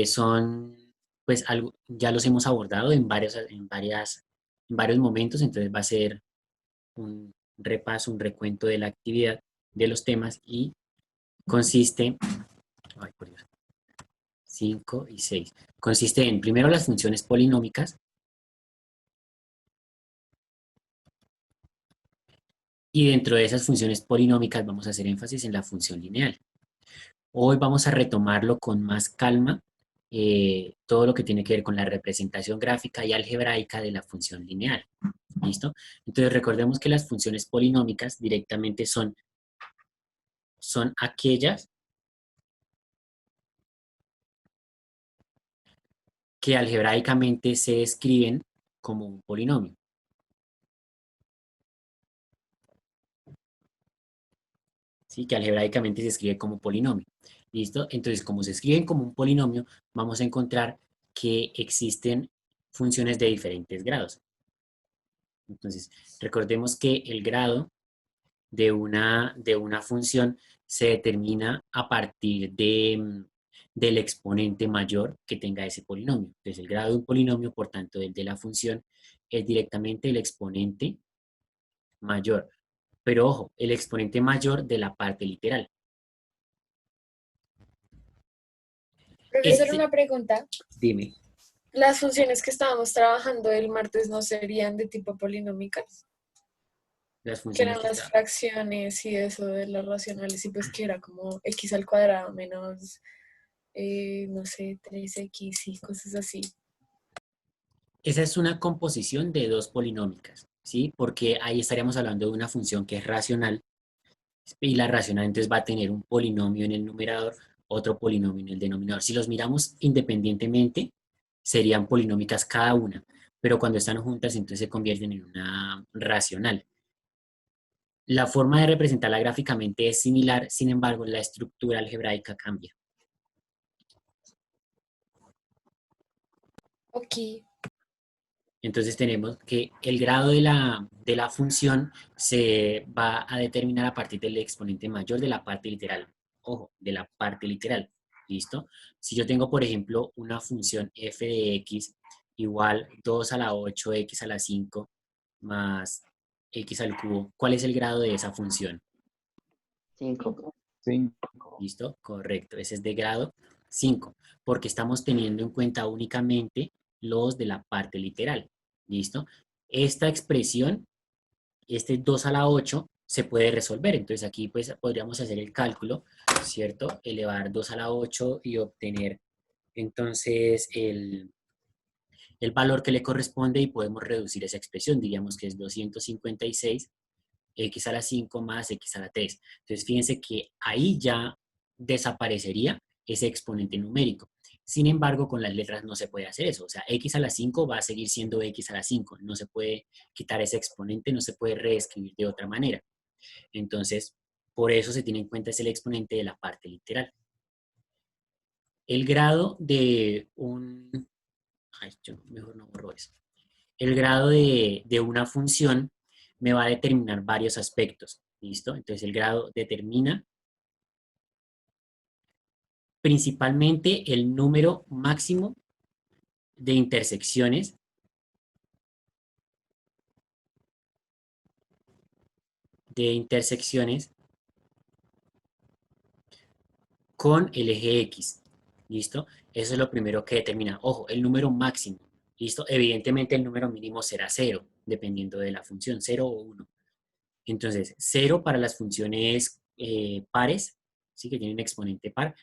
son, pues, algo, ya los hemos abordado en varios momentos, entonces va a ser un repaso, un recuento de la actividad, de los temas y consiste, ay, por Dios, 5 y 6. Consiste en, primero, las funciones polinómicas y dentro de esas funciones polinómicas vamos a hacer énfasis en la función lineal. Hoy vamos a retomarlo con más calma, todo lo que tiene que ver con la representación gráfica y algebraica de la función lineal. ¿Listo? Entonces recordemos que las funciones polinómicas directamente son aquellas que algebraicamente se escriben como un polinomio. ¿Sí? Que algebraicamente se escribe como polinomio. ¿Listo? Entonces, como se escriben como un polinomio, vamos a encontrar que existen funciones de diferentes grados. Entonces, recordemos que el grado de una función se determina a partir del exponente mayor que tenga ese polinomio. Entonces, el grado de un polinomio, por tanto, el de la función, es directamente el exponente mayor. Pero ojo, el exponente mayor de la parte literal. Profesor, Este, una pregunta. dime, ¿Las funciones que estábamos trabajando el martes no serían de tipo polinómicas? las Que funciones eran que las está. fracciones y eso de las racionales, y pues que era como x al cuadrado menos, no sé, 3x y cosas así. Esa es una composición de dos polinómicas, ¿sí? Porque ahí estaríamos hablando de una función que es racional y la racional entonces va a tener un polinomio en el numerador, otro polinomio en el denominador. Si los miramos independientemente, serían polinómicas cada una, pero cuando están juntas entonces se convierten en una racional. La forma de representarla gráficamente es similar, sin embargo, la estructura algebraica cambia. Ok, Entonces tenemos que el grado de la función se va a determinar a partir del exponente mayor de la parte literal. Ojo, de la parte literal. ¿Listo? Si yo tengo, por ejemplo, una función f de x igual 2 a la 8 x a la 5 más x al cubo, ¿cuál es el grado de esa función? 5. ¿Listo? Correcto. Ese es de grado 5, porque estamos teniendo en cuenta únicamente los de la parte literal. ¿Listo? Esta expresión, este 2 a la 8, se puede resolver. Entonces aquí pues podríamos hacer el cálculo, ¿cierto? Elevar 2 a la 8 y obtener entonces el valor que le corresponde y podemos reducir esa expresión. Diríamos que es 256 x a la 5 más x a la 3. Entonces, fíjense que ahí ya desaparecería ese exponente numérico. Sin embargo, con las letras no se puede hacer eso. O sea, x a la 5 va a seguir siendo x a la 5. No se puede quitar ese exponente, no se puede reescribir de otra manera. Entonces, por eso se tiene en cuenta es el exponente de la parte literal. El grado de un... Ay, yo mejor no borro eso. El grado de una función me va a determinar varios aspectos. ¿Listo? Entonces el grado determina principalmente el número máximo de intersecciones con el eje X. ¿Listo? Eso es lo primero que determina. Ojo, el número máximo. ¿Listo? Evidentemente el número mínimo será 0, dependiendo de la función, 0 o 1. Entonces, 0 para las funciones pares, ¿sí? Que tienen exponente par,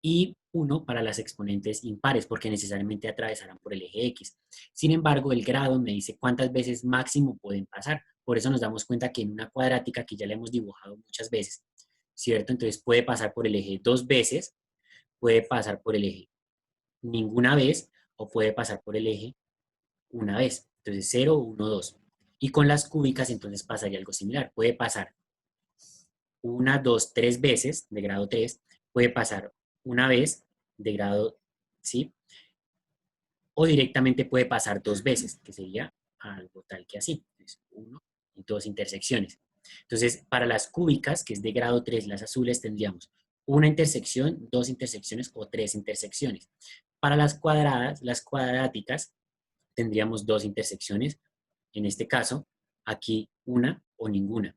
y 1 para las exponentes impares, porque necesariamente atravesarán por el eje X. Sin embargo, el grado me dice cuántas veces máximo pueden pasar. Por eso nos damos cuenta que en una cuadrática, que ya la hemos dibujado muchas veces, ¿cierto? Entonces puede pasar por el eje 2 veces, puede pasar por el eje ninguna vez, o puede pasar por el eje una vez. Entonces 0, 1, 2. Y con las cúbicas entonces pasaría algo similar. Puede pasar una, dos, tres veces de grado 3, puede pasar una vez de grado, ¿sí? O directamente puede pasar dos veces, que sería algo tal que así. Entonces, uno y dos intersecciones. Entonces, para las cúbicas, que es de grado 3, las azules, tendríamos una intersección, dos intersecciones o tres intersecciones. Para las cuadradas, las cuadráticas, tendríamos dos intersecciones. En este caso, aquí una o ninguna.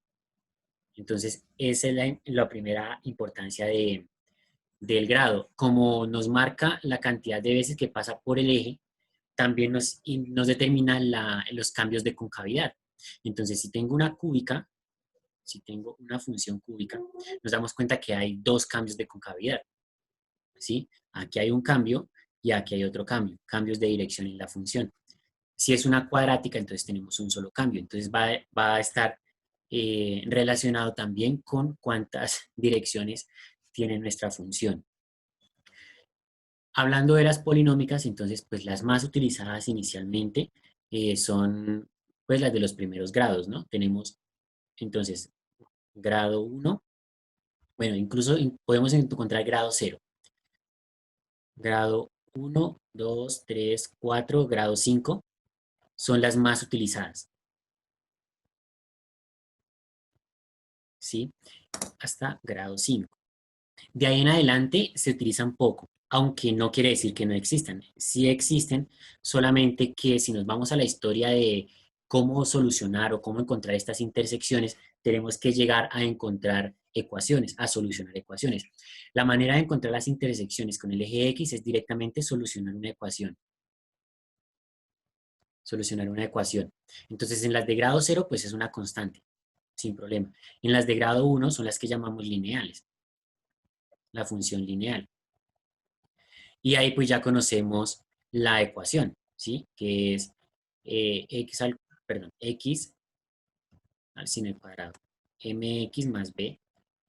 Entonces, esa es la primera importancia del grado. Como nos marca la cantidad de veces que pasa por el eje, también nos determina los cambios de concavidad. Entonces, si tengo una cúbica, si tengo una función cúbica, nos damos cuenta que hay dos cambios de concavidad, ¿sí? Aquí hay un cambio y aquí hay otro cambio, cambios de dirección en la función. Si es una cuadrática, entonces tenemos un solo cambio. Entonces va a estar relacionado también con cuántas direcciones tiene nuestra función. Hablando de las polinómicas, entonces, pues las más utilizadas inicialmente son pues las de los primeros grados, ¿no? Tenemos entonces grado 1, bueno, incluso podemos encontrar grado 0, grado 1, 2, 3, 4, grado 5 son las más utilizadas, ¿sí? Hasta grado 5. De ahí en adelante se utilizan poco, aunque no quiere decir que no existan. Sí existen, solamente que si nos vamos a la historia de cómo solucionar o cómo encontrar estas intersecciones, tenemos que llegar a encontrar ecuaciones, a solucionar ecuaciones. La manera de encontrar las intersecciones con el eje X es directamente solucionar una ecuación. Solucionar una ecuación. Entonces, en las de grado 0, pues es una constante, sin problema. En las de grado 1 son las que llamamos lineales, la función lineal. Y ahí pues ya conocemos la ecuación, ¿sí? Que es x sin el cuadrado, mx más b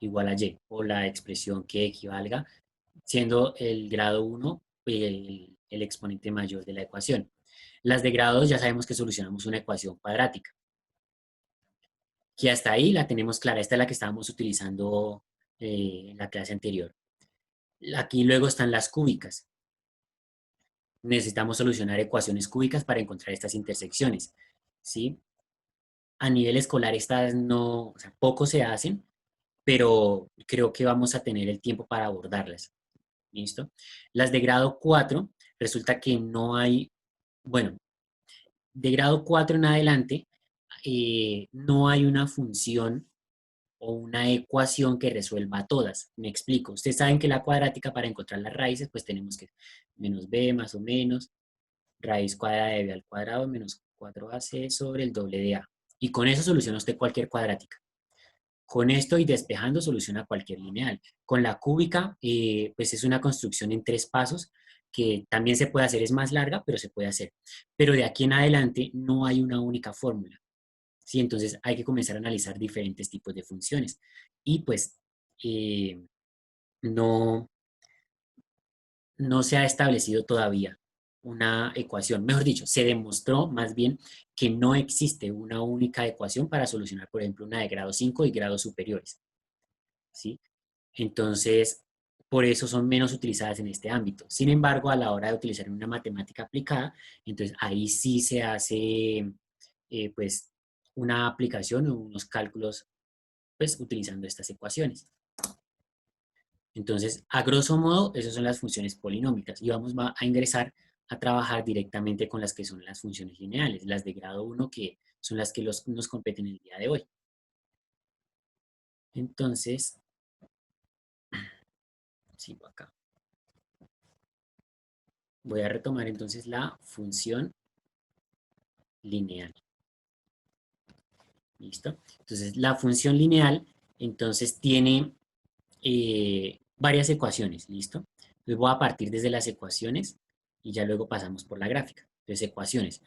igual a y, o la expresión que equivalga, siendo el grado 1 el exponente mayor de la ecuación. Las de grado 2 ya sabemos que solucionamos una ecuación cuadrática, que hasta ahí la tenemos clara. Esta es la que estábamos utilizando en la clase anterior. Aquí luego están las cúbicas. Necesitamos solucionar ecuaciones cúbicas para encontrar estas intersecciones, ¿sí? A nivel escolar estas no, o sea, poco se hacen, pero creo que vamos a tener el tiempo para abordarlas, ¿listo? Las de grado 4, resulta que no hay, bueno, de grado 4 en adelante, no hay una función o una ecuación que resuelva todas. Me explico. Ustedes saben que la cuadrática, para encontrar las raíces, pues tenemos que menos b más o menos, raíz cuadrada de b al cuadrado menos 4ac sobre el doble de a. Y con eso soluciona usted cualquier cuadrática. Con esto y despejando soluciona cualquier lineal. Con la cúbica, pues es una construcción en 3 pasos que también se puede hacer, es más larga, pero se puede hacer. Pero de aquí en adelante no hay una única fórmula, ¿sí? Entonces hay que comenzar a analizar diferentes tipos de funciones. Y pues eh, no, no se ha establecido todavía una ecuación. Mejor dicho, se demostró más bien que no existe una única ecuación para solucionar, por ejemplo, una de grado 5 y grados superiores, ¿sí? Entonces, por eso son menos utilizadas en este ámbito. Sin embargo, a la hora de utilizar una matemática aplicada, entonces ahí sí se hace, pues, una aplicación o unos cálculos, pues, utilizando estas ecuaciones. Entonces, a grosso modo, esas son las funciones polinómicas y vamos a ingresar a trabajar directamente con las que son las funciones lineales, las de grado 1, que son las que nos competen el día de hoy. Entonces, sigo acá. Voy a retomar entonces la función lineal. ¿Listo? Entonces, la función lineal, entonces, tiene varias ecuaciones, ¿listo? Entonces, voy a partir desde las ecuaciones y ya luego pasamos por la gráfica. Entonces, ecuaciones.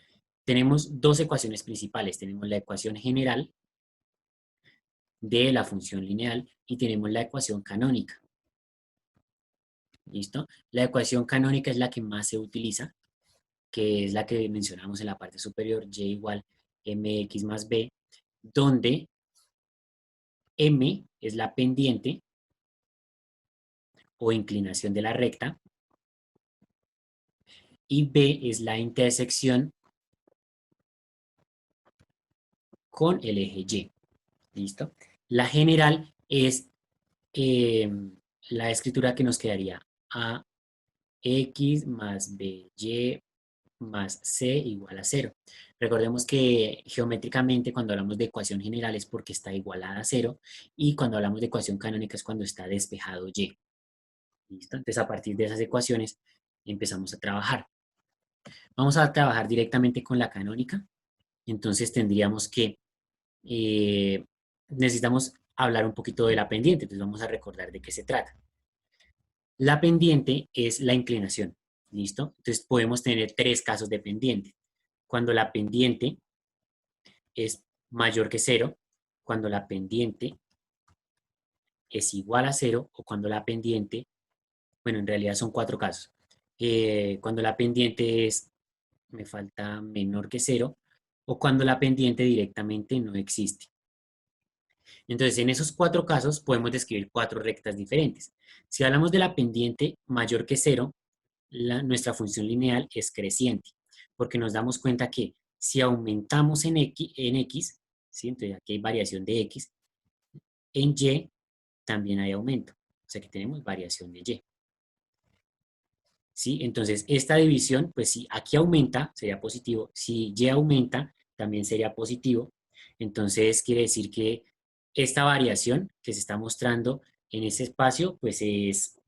Tenemos dos ecuaciones principales. Tenemos la ecuación general de la función lineal y tenemos la ecuación canónica. ¿Listo? La ecuación canónica es la que más se utiliza, que es la que mencionamos en la parte superior, y igual mx más b, donde m es la pendiente o inclinación de la recta y b es la intersección con el eje Y. ¿Listo? La general es la escritura que nos quedaría AX más BY más C igual a 0. Recordemos que geométricamente cuando hablamos de ecuación general es porque está igualada a 0 y cuando hablamos de ecuación canónica es cuando está despejado Y. ¿Listo? Entonces a partir de esas ecuaciones empezamos a trabajar. Vamos a trabajar directamente con la canónica. Entonces tendríamos que, necesitamos hablar un poquito de la pendiente. Entonces vamos a recordar de qué se trata. La pendiente es la inclinación. ¿Listo? Entonces podemos tener tres casos de pendiente. Cuando la pendiente es mayor que 0, cuando la pendiente es igual a 0 o cuando la pendiente, bueno, en realidad son cuatro casos. Cuando la pendiente es, me falta menor que 0 o cuando la pendiente directamente no existe. Entonces, en esos cuatro casos podemos describir cuatro rectas diferentes. Si hablamos de la pendiente mayor que 0, nuestra función lineal es creciente, porque nos damos cuenta que si aumentamos en X, ¿sí? Entonces aquí hay variación de X, en Y también hay aumento, o sea que tenemos variación de Y. ¿Sí? Entonces esta división, pues si aquí aumenta, sería positivo, si Y aumenta, también sería positivo, entonces quiere decir que esta variación que se está mostrando en ese espacio, pues es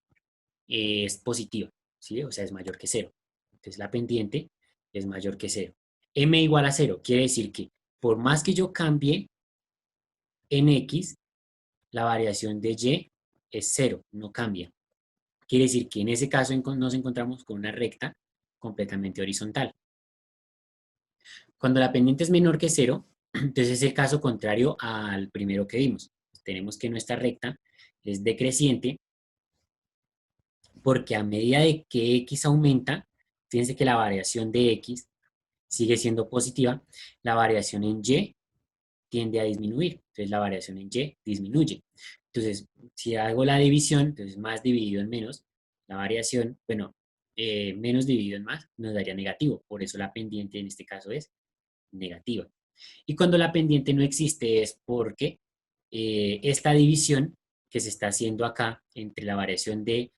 positiva, ¿sí? O sea, es mayor que 0. Entonces la pendiente es mayor que 0. M igual a 0 quiere decir que por más que yo cambie en X, la variación de Y es 0, no cambia. Quiere decir que en ese caso nos encontramos con una recta completamente horizontal. Cuando la pendiente es menor que 0, entonces es el caso contrario al primero que vimos. Tenemos que nuestra recta es decreciente porque a medida de que X aumenta, fíjense que la variación de X sigue siendo positiva, la variación en Y tiende a disminuir. Entonces la variación en Y disminuye. Entonces, si hago la división, entonces más dividido en menos, la variación, bueno, menos dividido en más nos daría negativo. Por eso la pendiente en este caso es negativa. Y cuando la pendiente no existe es porque esta división que se está haciendo acá entre la variación de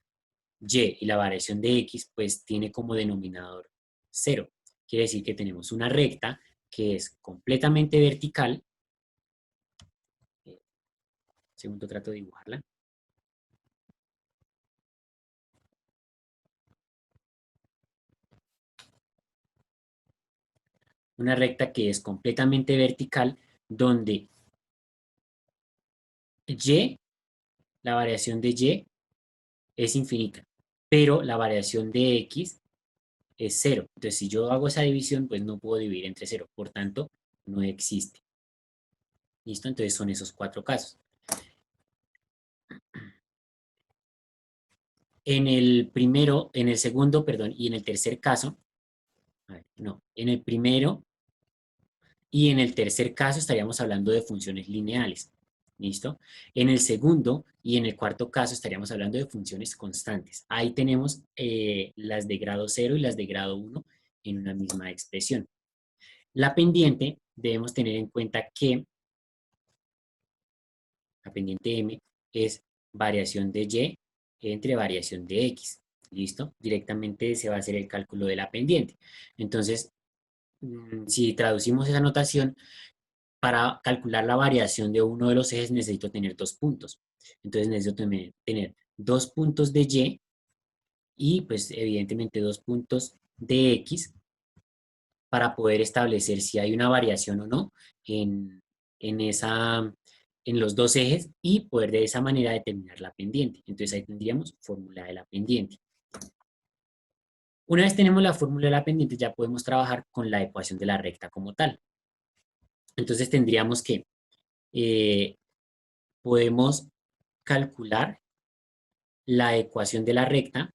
Y y la variación de X, pues tiene como denominador 0. Quiere decir que tenemos una recta que es completamente vertical. Segundo trato de dibujarla. Una recta que es completamente vertical, donde Y, la variación de Y es infinita, pero la variación de X es 0. Entonces, si yo hago esa división, pues no puedo dividir entre 0. Por tanto, no existe. ¿Listo? Entonces son esos cuatro casos. En el primero, en el segundo, perdón, y en el tercer caso, a ver, no, en el primero y en el tercer caso estaríamos hablando de funciones lineales. ¿Listo? En el segundo y en el cuarto caso estaríamos hablando de funciones constantes. Ahí tenemos las de grado 0 y las de grado 1 en una misma expresión. La pendiente, debemos tener en cuenta que la pendiente M es variación de Y entre variación de X. ¿Listo? Directamente se va a hacer el cálculo de la pendiente. Entonces, si traducimos esa notación, para calcular la variación de uno de los ejes necesito tener dos puntos. Entonces necesito tener dos puntos de Y pues evidentemente dos puntos de X para poder establecer si hay una variación o no en, en, esa, en los dos ejes y poder de esa manera determinar la pendiente. Entonces ahí tendríamos fórmula de la pendiente. Una vez tenemos la fórmula de la pendiente ya podemos trabajar con la ecuación de la recta como tal. Entonces tendríamos que eh, podemos calcular la ecuación de la recta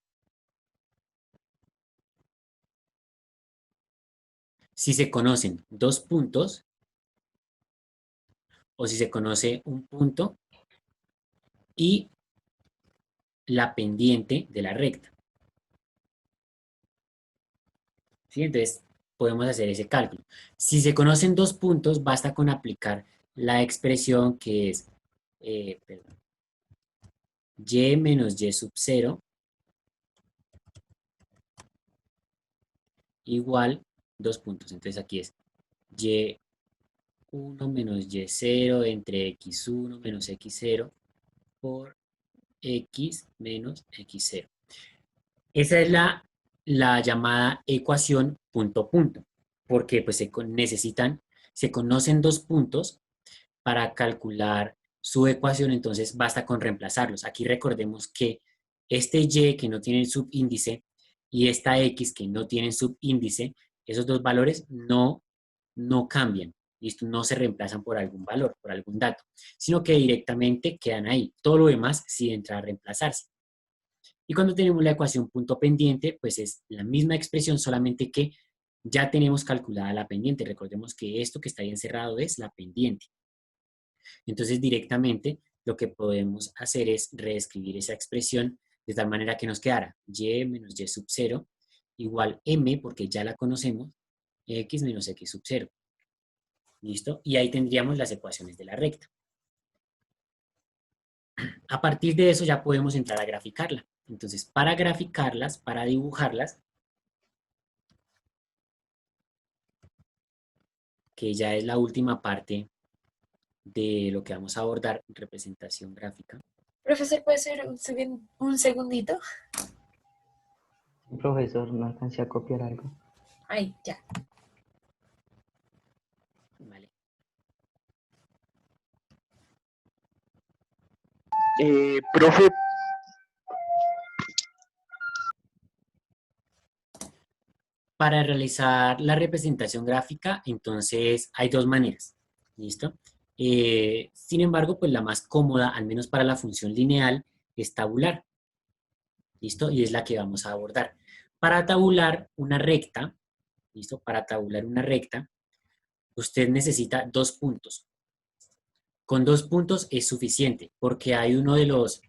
si se conocen dos puntos o si se conoce un punto y la pendiente de la recta. ¿Sí? Entonces podemos hacer ese cálculo. Si se conocen dos puntos, basta con aplicar la expresión que es, perdón, y menos y sub 0 igual 2 puntos. Entonces aquí es y1 menos y0 entre x1 menos x0 por x menos x0. Esa es la llamada ecuación punto punto, porque pues se conocen dos puntos para calcular su ecuación, entonces basta con reemplazarlos. Aquí recordemos que este y que no tiene el subíndice y esta x que no tiene subíndice, esos dos valores no cambian, ¿listo? No se reemplazan por algún valor, por algún dato, sino que directamente quedan ahí. Todo lo demás sí entra a reemplazarse. Y cuando tenemos la ecuación punto pendiente, pues es la misma expresión, solamente que ya tenemos calculada la pendiente. Recordemos que esto que está ahí encerrado es la pendiente. Entonces, directamente lo que podemos hacer es reescribir esa expresión de tal manera que nos quedara y menos y sub 0 igual m, porque ya la conocemos, x menos x sub 0. ¿Listo? Y ahí tendríamos las ecuaciones de la recta. A partir de eso ya podemos entrar a graficarla. Entonces, para graficarlas, para dibujarlas, que ya es la última parte de lo que vamos a abordar, representación gráfica. Profesor, ¿puede ser un segundito? Profesor, no alcancé a copiar algo. Ay, ya. Vale. Profe, Para realizar la representación gráfica, entonces hay dos maneras, ¿listo? Sin embargo, pues la más cómoda, al menos para la función lineal, es tabular, ¿listo? Y es la que vamos a abordar. Para tabular una recta, ¿listo? Para tabular una recta, usted necesita 2 puntos. Con 2 puntos es suficiente, porque hay uno de los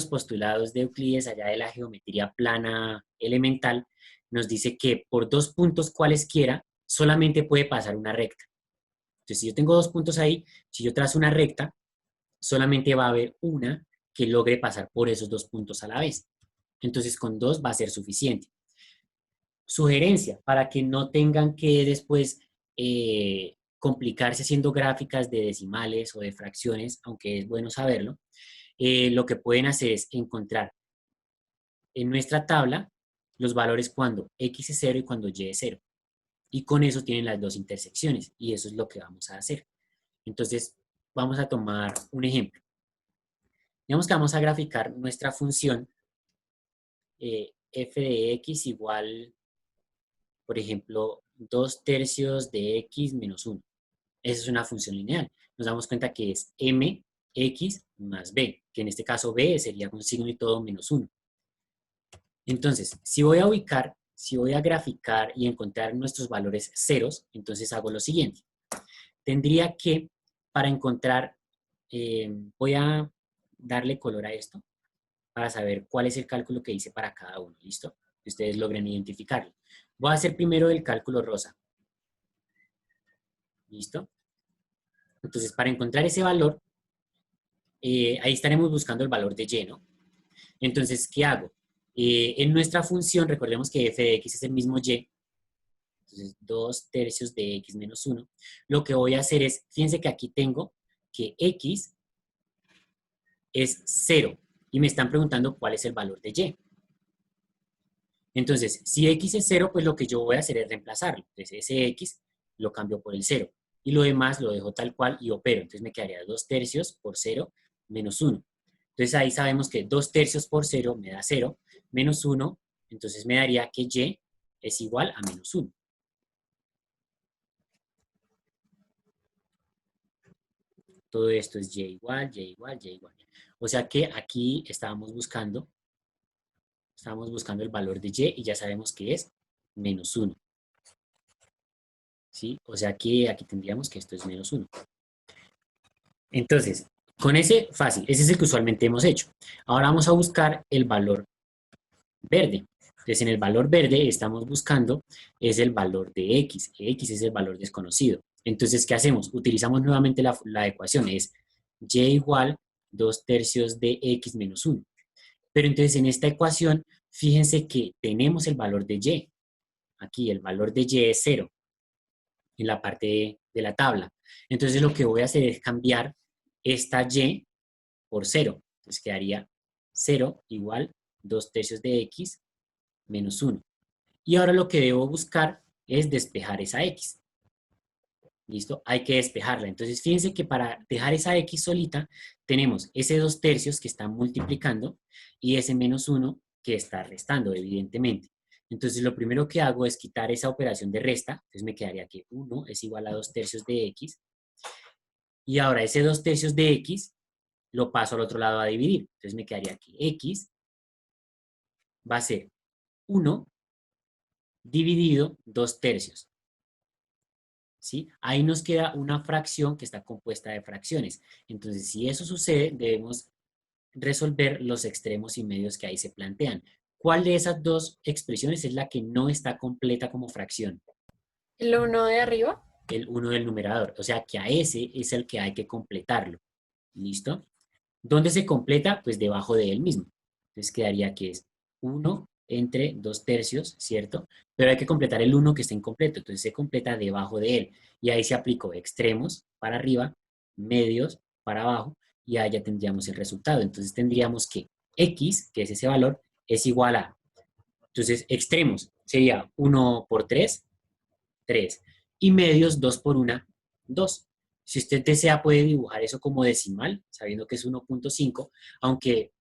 postulados de Euclides, allá de la geometría plana elemental, nos dice que por 2 puntos cualesquiera solamente puede pasar una recta. Entonces, si yo tengo 2 puntos ahí, si yo trazo una recta, solamente va a haber una que logre pasar por esos 2 puntos a la vez. Entonces, con 2 va a ser suficiente. Sugerencia, para que no tengan que después complicarse haciendo gráficas de decimales o de fracciones, aunque es bueno saberlo, lo que pueden hacer es encontrar en nuestra tabla los valores cuando x es 0 y cuando y es 0. Y con eso tienen las dos intersecciones y eso es lo que vamos a hacer. Entonces, vamos a tomar un ejemplo. Digamos que vamos a graficar nuestra función f de x igual, por ejemplo, 2 tercios de x menos 1. Esa es una función lineal. Nos damos cuenta que es mx más b, que en este caso b sería con signo y todo menos 1. Entonces, si voy a graficar y encontrar nuestros valores ceros, entonces hago lo siguiente. Tendría que, para encontrar, voy a darle color a esto para saber cuál es el cálculo que hice para cada uno, ¿listo? Que ustedes logren identificarlo. Voy a hacer primero el cálculo rosa. ¿Listo? Entonces, para encontrar ese valor, ahí estaremos buscando el valor de y, ¿no? Entonces, ¿qué hago? En nuestra función, recordemos que f de x es el mismo y, entonces 2 tercios de x menos 1. Lo que voy a hacer es, fíjense que aquí tengo que x es 0 y me están preguntando cuál es el valor de y. Entonces, si x es 0, pues lo que yo voy a hacer es reemplazarlo. Entonces, ese x lo cambio por el 0. Y lo demás lo dejo tal cual y opero. Entonces, me quedaría 2 tercios por 0 menos 1. Entonces, ahí sabemos que 2 tercios por 0 me da 0, menos 1, entonces me daría que y es igual a menos 1. Todo esto es y igual, y igual, y igual. O sea que aquí estábamos buscando el valor de y ya sabemos que es menos 1. ¿Sí? O sea que aquí tendríamos que esto es menos 1. Entonces, con ese, fácil, ese es el que usualmente hemos hecho. Ahora vamos a buscar el valor verde. Entonces, en el valor verde estamos buscando es el valor de x. X es el valor desconocido. Entonces, ¿qué hacemos? Utilizamos nuevamente la ecuación. Es y igual 2 tercios de x menos 1. Pero entonces en esta ecuación, fíjense que tenemos el valor de y. Aquí el valor de y es 0 en la parte de la tabla. Entonces lo que voy a hacer es cambiar esta y por 0. Entonces quedaría 0 igual 2 tercios de x menos 1. Y ahora lo que debo buscar es despejar esa x. ¿Listo? Hay que despejarla. Entonces, fíjense que para dejar esa x solita, tenemos ese 2 tercios que está multiplicando y ese menos 1 que está restando, evidentemente. Entonces, lo primero que hago es quitar esa operación de resta. Entonces, me quedaría que 1 es igual a 2 tercios de x. Y ahora ese 2 tercios de x lo paso al otro lado a dividir. Entonces, me quedaría que x va a ser 1 dividido 2 tercios. ¿Sí? Ahí nos queda una fracción que está compuesta de fracciones. Entonces, si eso sucede, debemos resolver los extremos y medios que ahí se plantean. ¿Cuál de esas dos expresiones es la que no está completa como fracción? ¿El uno de arriba? El 1 del numerador. O sea que a ese es el que hay que completarlo. ¿Listo? ¿Dónde se completa? Pues debajo de él mismo. Entonces quedaría que es 1 entre 2 tercios, ¿cierto? Pero hay que completar el 1 que está incompleto, entonces se completa debajo de él. Y ahí se aplicó extremos para arriba, medios para abajo, y ahí ya tendríamos el resultado. Entonces tendríamos que x, que es ese valor, es igual a, entonces extremos sería 1 por 3, 3, y medios 2 por 1, 2. Si usted desea puede dibujar eso como decimal, sabiendo que es 1.5, aunque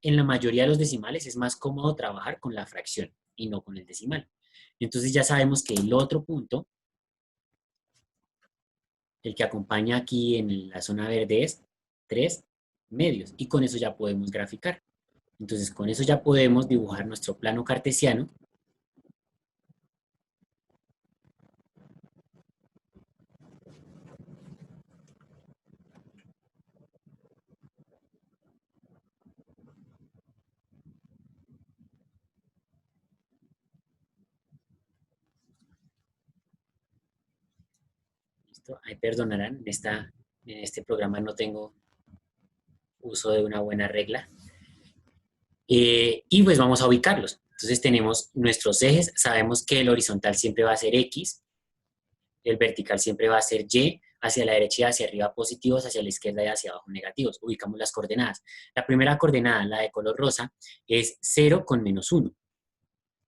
en la mayoría de los decimales es más cómodo trabajar con la fracción y no con el decimal. Entonces ya sabemos que el otro punto, el que acompaña aquí en la zona verde es 3 medios y con eso ya podemos graficar. Entonces con eso ya podemos dibujar nuestro plano cartesiano. ¿Listo? Ahí perdonarán, en este programa no tengo uso de una buena regla. Y pues vamos a ubicarlos. Entonces tenemos nuestros ejes, sabemos que el horizontal siempre va a ser X, el vertical siempre va a ser Y, hacia la derecha y hacia arriba positivos, hacia la izquierda y hacia abajo negativos. Ubicamos las coordenadas. La primera coordenada, la de color rosa, es 0 con menos 1,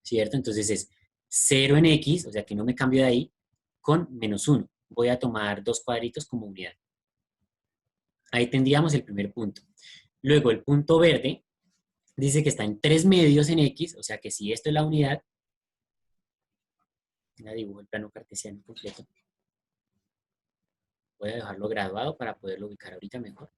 ¿cierto? Entonces es 0 en X, o sea que no me cambio de ahí, con menos 1. Voy a tomar dos cuadritos como unidad. Ahí tendríamos el primer punto. Luego el punto verde dice que está en 3 medios en X, o sea que si esto es la unidad, la dibujo el plano cartesiano completo. Voy a dejarlo graduado para poderlo ubicar ahorita mejor.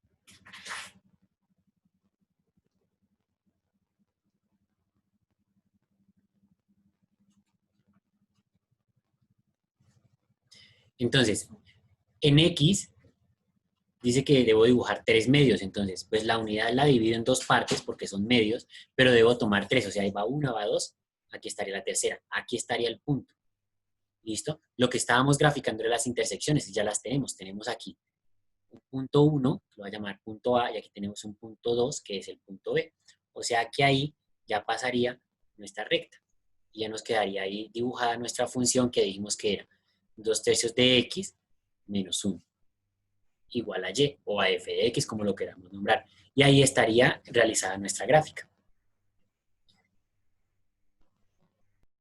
Entonces, en X dice que debo dibujar 3 medios, entonces pues la unidad la divido en dos partes porque son medios, pero debo tomar 3, o sea, ahí va 1, va 2, aquí estaría la tercera, aquí estaría el punto. ¿Listo? Lo que estábamos graficando era las intersecciones, y ya las tenemos. Tenemos aquí un punto 1, que lo voy a llamar punto A, y aquí tenemos un punto 2, que es el punto B. O sea que ahí ya pasaría nuestra recta. Y ya nos quedaría ahí dibujada nuestra función que dijimos que era 2 tercios de X menos 1 igual a Y, o a f de X, como lo queramos nombrar. Y ahí estaría realizada nuestra gráfica.